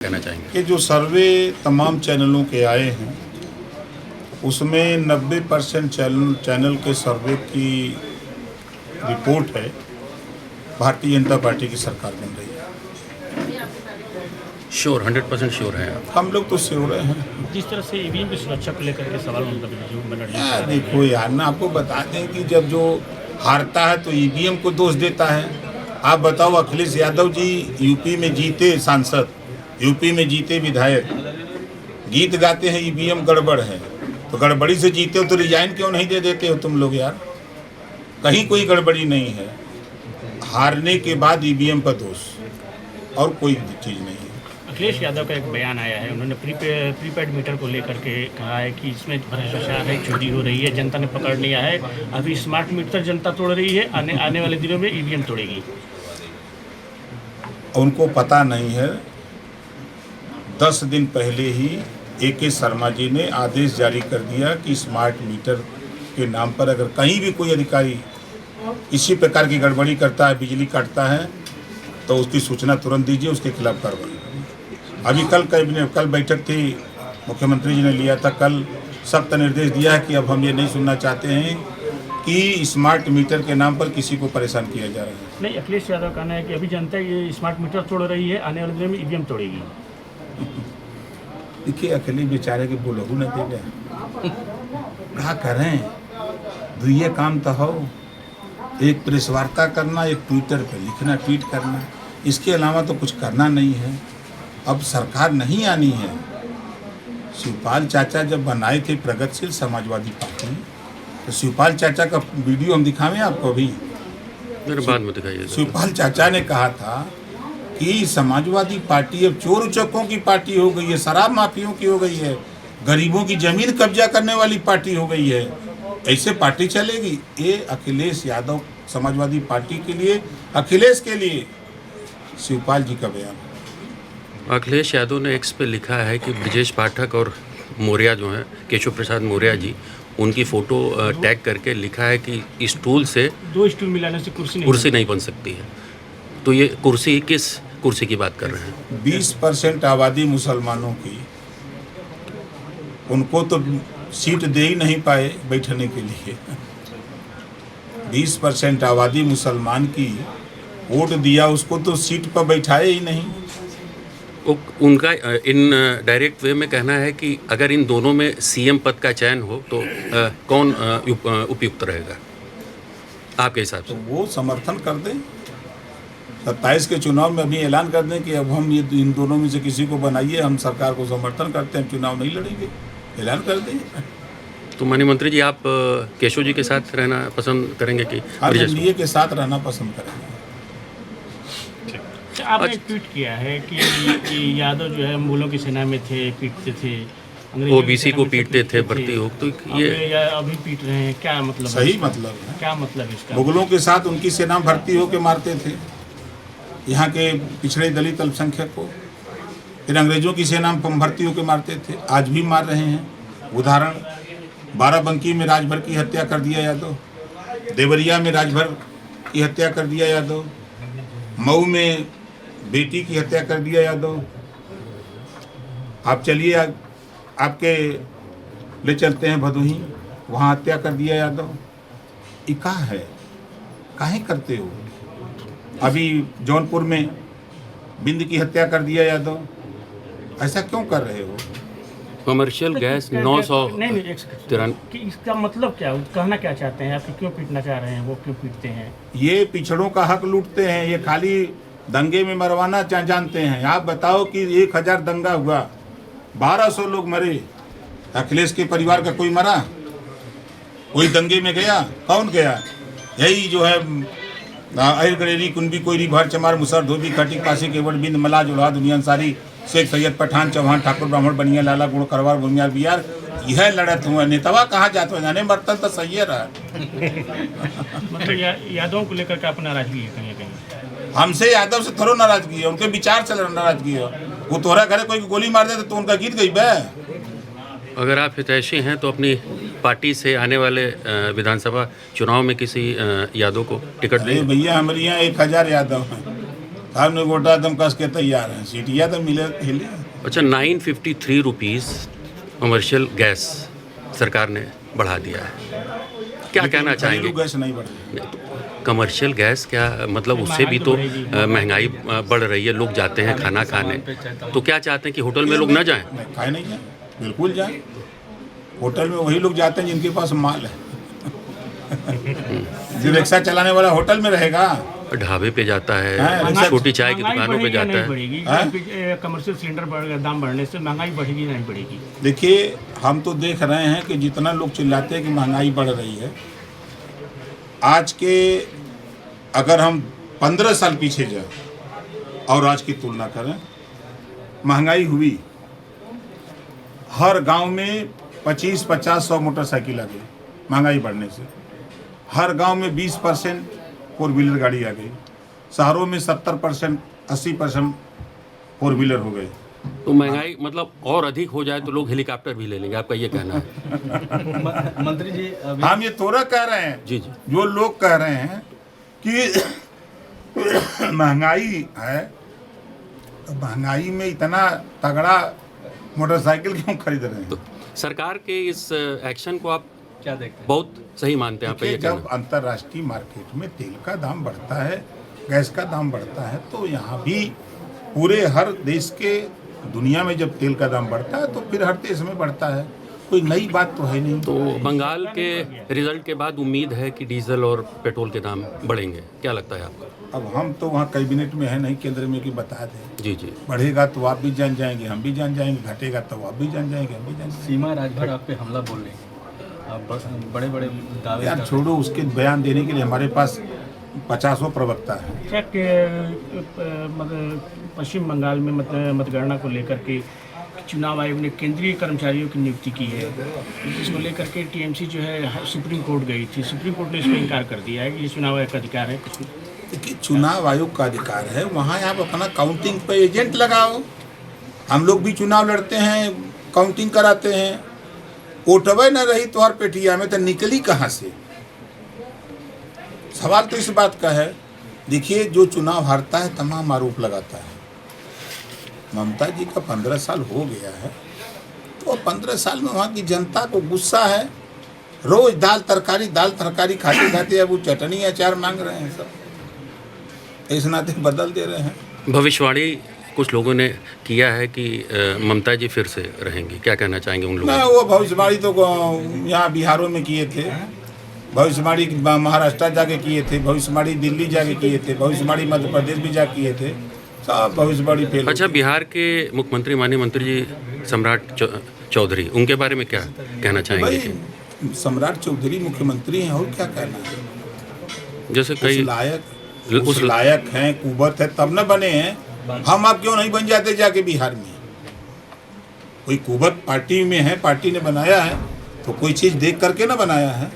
कहना चाहेंगे कि जो सर्वे तमाम चैनलों के आए हैं उसमें 90% चैनल के सर्वे की रिपोर्ट है भारतीय जनता पार्टी की सरकार बन रही है। श्योर 100% श्योर हैं आप? हम लोग तो श्योर हैं। जिस तरह से ईवीएम की सुरक्षा को लेकर के सवाल मतलब देखो यार, ना आपको बता दें कि जब जो हारता है तो ईवीएम को दोष देता है। आप बताओ, अखिलेश यादव जी यूपी में जीते सांसद, यूपी में जीते विधायक, गीत गाते हैं ईवीएम गड़बड़ है, तो गड़बड़ी से जीते हो तो रिजाइन क्यों नहीं दे देते हो तुम लोग यार? कहीं कोई गड़बड़ी नहीं है, हारने के बाद ईवीएम पर दोष और कोई चीज़ नहीं है। अखिलेश यादव का एक बयान आया है, उन्होंने प्रीपेड मीटर को लेकर के कहा है कि इसमें भ्रष्टाचार है, चोरी हो रही है, जनता ने पकड़ लिया है, अभी स्मार्ट मीटर जनता तोड़ रही है, आने वाले दिनों में ईवीएम तोड़ेगी। उनको पता नहीं है, 10 दिन पहले ही A.K. शर्मा जी ने आदेश जारी कर दिया कि स्मार्ट मीटर के नाम पर अगर कहीं भी कोई अधिकारी इसी प्रकार की गड़बड़ी करता है, बिजली काटता है, तो उसकी सूचना तुरंत दीजिए, उसके खिलाफ कार्रवाई। अभी कल बैठक थी, मुख्यमंत्री जी ने लिया था, कल सख्त निर्देश दिया है कि अब हम ये नहीं सुनना चाहते हैं कि स्मार्ट मीटर के नाम पर किसी को परेशान किया जा रहा है। नहीं, अखिलेश यादव कहना है कि अभी जनता ये स्मार्ट मीटर तोड़ रही है, आने वाले दिनों में ईवीएम तोड़ेगी। देखिए, अकेले बेचारे के बोलहू न दे गए, क्या करें, दुइये काम तो हो, एक प्रेस वार्ता करना, एक ट्विटर पे लिखना, ट्वीट करना, इसके अलावा तो कुछ करना नहीं है। अब सरकार नहीं आनी है। शिवपाल चाचा जब बनाए थे प्रगतिशील समाजवादी पार्टी, तो शिवपाल चाचा का वीडियो हम दिखावें आपको अभी? मेरे बाद में दिखाइए। शिवपाल चाचा ने कहा था कि समाजवादी पार्टी अब चोर उचक्कों की पार्टी हो गई है, शराब माफियों की हो गई है, गरीबों की जमीन कब्जा करने वाली पार्टी हो गई है, ऐसे पार्टी चलेगी? ये अखिलेश यादव समाजवादी पार्टी के लिए, अखिलेश के लिए शिवपाल जी का बयान। अखिलेश यादव ने एक्स पे लिखा है कि ब्रजेश पाठक और मौर्य जो हैं, केशव प्रसाद मौर्य जी, उनकी फ़ोटो टैग करके लिखा है कि स्टूल से 2 स्टूल मिलाने से कुर्सी नहीं बन सकती है। तो ये कुर्सी किस कुर्सी की बात कर रहे हैं? 20% आबादी मुसलमानों की, उनको तो सीट दे ही नहीं पाए बैठने के लिए। 20% आबादी मुसलमान की वोट दिया, उसको तो सीट पर बैठाए ही नहीं। उनका इन डायरेक्ट वे में कहना है कि अगर इन दोनों में सीएम पद का चयन हो तो कौन उपयुक्त रहेगा आपके हिसाब से? तो वो समर्थन कर दें, 27 के चुनाव में अभी ऐलान कर दें कि अब हम ये इन दोनों में से किसी को बनाइए, हम सरकार को समर्थन करते हैं, चुनाव नहीं लड़ेंगे, ऐलान कर दें। तो माननीय मंत्री जी, आप केशव जी के साथ रहना पसंद करेंगे कि एनडीए के साथ रहना पसंद करेंगे? आपने ट्वीट किया है कि यादव जो है मुगलों की सेना में थे, पीटते थे, ओबीसी को पीटते थे, भर्ती हो, तो ये अभी पीट रहे हैं, क्या मतलब? सही मतलब है, क्या मतलब इसका? मुगलों के साथ उनकी सेना भर्ती होकर मारते थे यहाँ के पिछड़े दलित अल्पसंख्यक को, फिर अंग्रेजों की सेना में भर्ती होकर मारते थे, आज भी मार रहे हैं। उदाहरण, बाराबंकी में राजभर की हत्या कर दिया यादव, देवरिया में राजभर की हत्या कर दिया यादव, मऊ में बेटी की हत्या कर दिया यादव। आप चलिए, आपके ले चलते हैं भदोही, वहाँ हत्या कर दिया यादव। ये कहाँ है, काहे करते हो? अभी जौनपुर में बिंद की हत्या कर दिया यादव, ऐसा क्यों कर रहे हो? कमर्शियल गैस 900 कि इसका मतलब क्या, कहना क्या चाहते हैं आप? क्यों पीटना चाह रहे हैं, वो क्यों पीटते हैं? ये पिछड़ों का हक लूटते हैं, ये खाली दंगे में मरवाना जानते हैं। आप बताओ कि 1000 दंगा हुआ, 1200 लोग मरे, अखिलेश के परिवार का कोई मरा? कोई दंगे में गया? कौन गया? यही जो है अहिर गरेरी कुंभी कोयरी भर चमार मुसर धोबी खटिक पासी केवट बिंद मला जुल्हा दुनिया अंसारी शेख सैयद पठान चौहान ठाकुर ब्राह्मण बनिया लाला गुड़ करवार भूमियार बिहार, यह लड़त हुआ। नेतावा कहाँ जाते हो, जाने बर्तन तो सही है रहा। मतलब यादवों को लेकर के अपना नाराजगी है कहीं कहीं? हमसे यादव से थोड़ा नाराजगी है, उनके विचार से नाराजगी है। वो तोहरा घरे कोई गोली मार दे तो उनका गीत गई बे। अगर आप हितैषी हैं तो अपनी पार्टी से आने वाले विधानसभा चुनाव में किसी यादव को टिकट दें? भैया हमारे यहाँ 1000 यादव हैं, साहब ने गोटा एकदम कस के तैयार हैं, सीटिया तो मिले हिले। अच्छा, 953 रुपीज़ कमर्शियल गैस सरकार ने बढ़ा दिया है, क्या कहना चाहेंगे? घरेलू गैस नहीं बढ़ रही। कमर्शियल गैस क्या मतलब, उससे भी तो महंगाई बढ़ रही है, लोग जाते हैं खाना खाने, तो क्या चाहते हैं कि होटल में लोग ना जाएं? नहीं, खाए नहीं जाए, बिल्कुल जाए। होटल में वही लोग जाते हैं जिनके पास माल है। जो रिक्शा चलाने वाला होटल में रहेगा, ढाबे पे जाता है, हाँ, छोटी चाय की दुकानों पे जाता है। बढ़ेगी कमर्शियल सिलेंडर दाम बढ़ने से महंगाई बढ़ेगी नहीं बढ़ेगी? देखिए, हम तो देख रहे हैं कि जितना लोग चिल्लाते हैं कि महंगाई बढ़ रही है, आज के अगर हम 15 साल पीछे जाए और आज की तुलना करें, महंगाई हुई, हर गांव में 25-50-100 मोटरसाइकिल आ गई महंगाई बढ़ने से। हर गांव में 20% 4 व्हीलर गाड़ी आ गई। शहरों में 70% 80% 4 व्हीलर हो गए। तो महंगाई मतलब और अधिक हो जाए तो लोग हेलीकॉप्टर भी ले लेंगे, आपका ये कहना है? मंत्री जी हम ये थोड़ा कह रहे हैं, जी जी, जो लोग कह रहे हैं कि महंगाई है, तो महंगाई में इतना तगड़ा मोटरसाइकिल क्यों खरीद रहे हैं? तो सरकार के इस एक्शन को आप क्या देखते हैं? बहुत सही मानते हैं, आपका ये देखिए, कहना जब अंतर्राष्ट्रीय मार्केट में तेल का दाम बढ़ता है, गैस का दाम बढ़ता है, तो यहाँ भी पूरे हर देश के दुनिया में जब तेल का दाम बढ़ता है तो फिर हर देश में बढ़ता है। कोई नई बात तो है नहीं। तो बंगाल के रिजल्ट के बाद उम्मीद है कि डीजल और पेट्रोल के दाम बढ़ेंगे, क्या लगता है आपको? अब हम तो वहाँ कैबिनेट में है नहीं, केंद्र में, कि बता दें। जी जी, बढ़ेगा तो आप भी जान जाएंगे, हम भी जान जाएंगे, घटेगा तो आप भी जान जाएंगे, हम भी जान जाएंगे। सीमा राजभर आप पे हमला बोल रही है, आप बड़े बड़े दावे यार कर छोड़ो, उसके बयान देने के लिए हमारे पास 50 प्रवक्ता है। मतलब पश्चिम बंगाल में मतगणना को लेकर के चुनाव आयोग ने केंद्रीय कर्मचारियों की नियुक्ति की है, जिसको लेकर के टीएमसी जो है सुप्रीम कोर्ट गई थी। सुप्रीम कोर्ट ने इसमें इनकार कर दिया है कि ये चुनाव आयोग का अधिकार है। देखिए, चुनाव आयोग का अधिकार है, वहाँ आप अपना काउंटिंग पे एजेंट लगाओ। हम लोग भी चुनाव लड़ते हैं, काउंटिंग कराते हैं। वोटवे न रही तोहर पेटिया में तो निकली कहाँ से? सवाल तो इस बात का है। देखिए, जो चुनाव हारता है तमाम आरोप लगाता है। ममता जी का 15 साल हो गया है, तो 15 साल में वहाँ की जनता को गुस्सा है। रोज दाल तरकारी खाते खाते अब वो चटनी अचार मांग रहे हैं सब। इस नाते बदल दे रहे हैं। भविष्यवाणी कुछ लोगों ने किया है कि ममता जी फिर से रहेंगी, क्या कहना चाहेंगे उन लोगों नहीं, वो भविष्यवाणी तो यहाँ बिहारों में किए थे, भविष्यवाणी महाराष्ट्र जाके किए थे, भविष्यवाणी दिल्ली जाके किए थे, भविष्यवाणी मध्य प्रदेश भी जा किए थे, सब भविष्यवाणी फेल। अच्छा, बिहार के मुख्यमंत्री माननीय मंत्री जी सम्राट चौधरी, उनके बारे में क्या कहना चाहेंगे? भाई, सम्राट चौधरी मुख्यमंत्री हैं, और क्या कहना है? जैसे कई उस लायक हैं, कुबत है, तब न बने हैं। हम अब क्यों नहीं बन जाते जाके बिहार में? कोई कुबत पार्टी में है, पार्टी ने बनाया है, तो कोई चीज़ देख करके ना बनाया है।